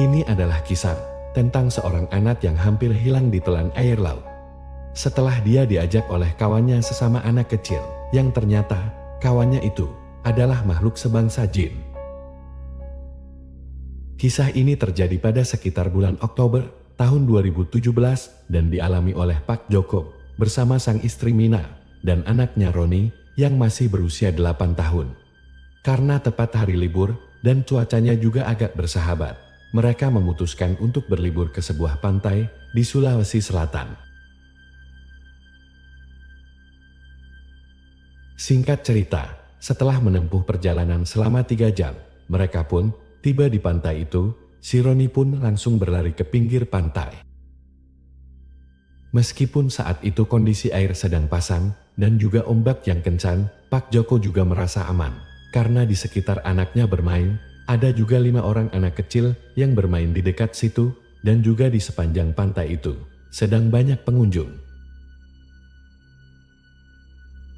Ini adalah kisah tentang seorang anak yang hampir hilang ditelan air laut. Setelah dia diajak oleh kawannya sesama anak kecil, yang ternyata kawannya itu adalah makhluk sebangsa jin. Kisah ini terjadi pada sekitar bulan Oktober tahun 2017 dan dialami oleh Pak Joko bersama sang istri Mina dan anaknya Roni yang masih berusia 8 tahun. Karena tepat hari libur dan cuacanya juga agak bersahabat, mereka memutuskan untuk berlibur ke sebuah pantai di Sulawesi Selatan. Singkat cerita, setelah menempuh perjalanan selama 3 jam, mereka pun tiba di pantai itu. Si Roni pun langsung berlari ke pinggir pantai. Meskipun saat itu kondisi air sedang pasang dan juga ombak yang kencang, Pak Joko juga merasa aman. Karena di sekitar anaknya bermain, ada juga 5 orang anak kecil yang bermain di dekat situ dan juga di sepanjang pantai itu sedang banyak pengunjung.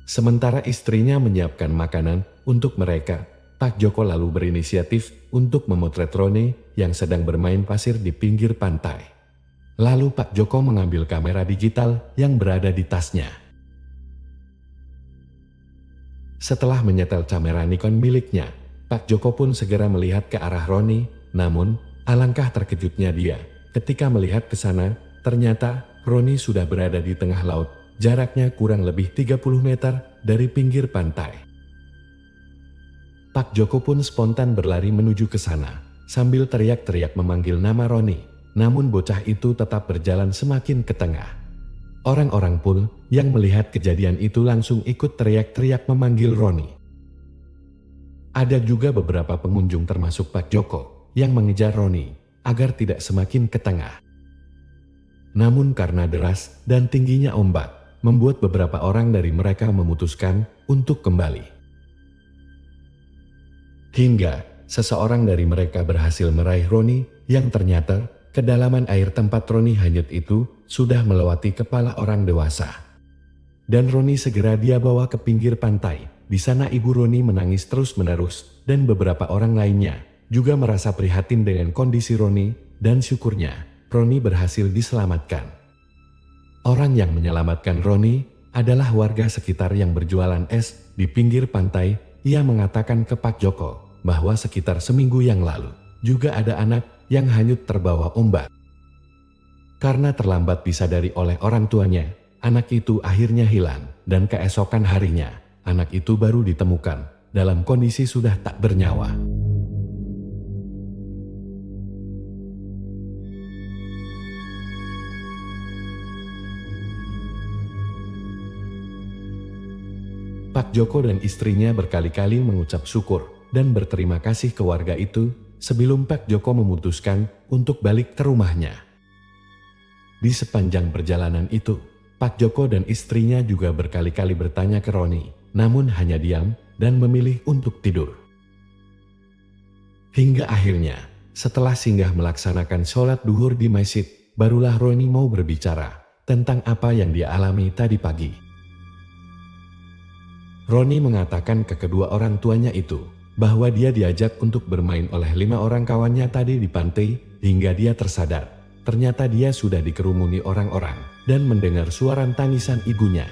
Sementara istrinya menyiapkan makanan untuk mereka, Pak Joko lalu berinisiatif untuk memotret Roni yang sedang bermain pasir di pinggir pantai. Lalu Pak Joko mengambil kamera digital yang berada di tasnya. Setelah menyetel kamera Nikon miliknya, Pak Joko pun segera melihat ke arah Roni. Namun, alangkah terkejutnya dia ketika melihat ke sana. Ternyata Roni sudah berada di tengah laut, jaraknya kurang lebih 30 meter dari pinggir pantai. Pak Joko pun spontan berlari menuju ke sana, sambil teriak-teriak memanggil nama Roni. Namun bocah itu tetap berjalan semakin ke tengah. Orang-orang pun yang melihat kejadian itu langsung ikut teriak-teriak memanggil Roni. Ada juga beberapa pengunjung termasuk Pak Joko yang mengejar Roni agar tidak semakin ke tengah. Namun karena deras dan tingginya ombak, membuat beberapa orang dari mereka memutuskan untuk kembali. Hingga seseorang dari mereka berhasil meraih Roni yang ternyata kedalaman air tempat Roni hanyut itu sudah melewati kepala orang dewasa. Dan Roni segera dia bawa ke pinggir pantai. Di sana ibu Roni menangis terus-menerus dan beberapa orang lainnya juga merasa prihatin dengan kondisi Roni dan syukurnya Roni berhasil diselamatkan. Orang yang menyelamatkan Roni adalah warga sekitar yang berjualan es di pinggir pantai. Ia mengatakan ke Pak Joko bahwa sekitar seminggu yang lalu juga ada anak yang hanyut terbawa ombak. Karena terlambat disadari oleh orang tuanya, anak itu akhirnya hilang dan keesokan harinya, anak itu baru ditemukan dalam kondisi sudah tak bernyawa. Pak Joko dan istrinya berkali-kali mengucap syukur dan berterima kasih ke warga itu sebelum Pak Joko memutuskan untuk balik ke rumahnya. Di sepanjang perjalanan itu, Pak Joko dan istrinya juga berkali-kali bertanya ke Roni, namun hanya diam dan memilih untuk tidur. Hingga akhirnya, setelah singgah melaksanakan sholat duhur di masjid, barulah Roni mau berbicara tentang apa yang dia alami tadi pagi. Roni mengatakan ke kedua orang tuanya itu bahwa dia diajak untuk bermain oleh 5 orang kawannya tadi di pantai hingga dia tersadar. Ternyata dia sudah dikerumuni orang-orang dan mendengar suara tangisan ibunya.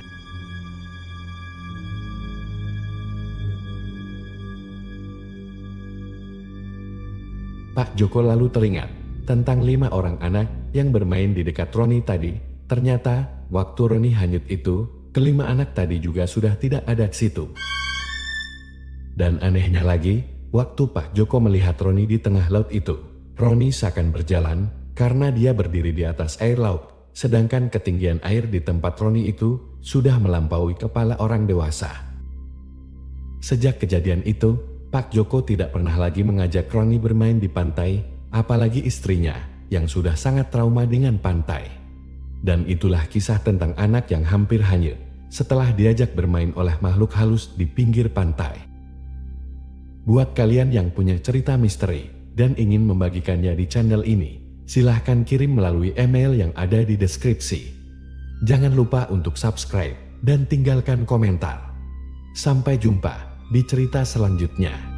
Pak Joko lalu teringat tentang 5 orang anak yang bermain di dekat Roni tadi. Ternyata waktu Roni hanyut itu, kelima anak tadi juga sudah tidak ada di situ. Dan anehnya lagi, waktu Pak Joko melihat Roni di tengah laut itu, Roni seakan berjalan karena dia berdiri di atas air laut, sedangkan ketinggian air di tempat Roni itu sudah melampaui kepala orang dewasa. Sejak kejadian itu, Pak Joko tidak pernah lagi mengajak Roni bermain di pantai, apalagi istrinya yang sudah sangat trauma dengan pantai. Dan itulah kisah tentang anak yang hampir hanyut setelah diajak bermain oleh makhluk halus di pinggir pantai. Buat kalian yang punya cerita misteri dan ingin membagikannya di channel ini, silahkan kirim melalui email yang ada di deskripsi. Jangan lupa untuk subscribe dan tinggalkan komentar. Sampai jumpa di cerita selanjutnya.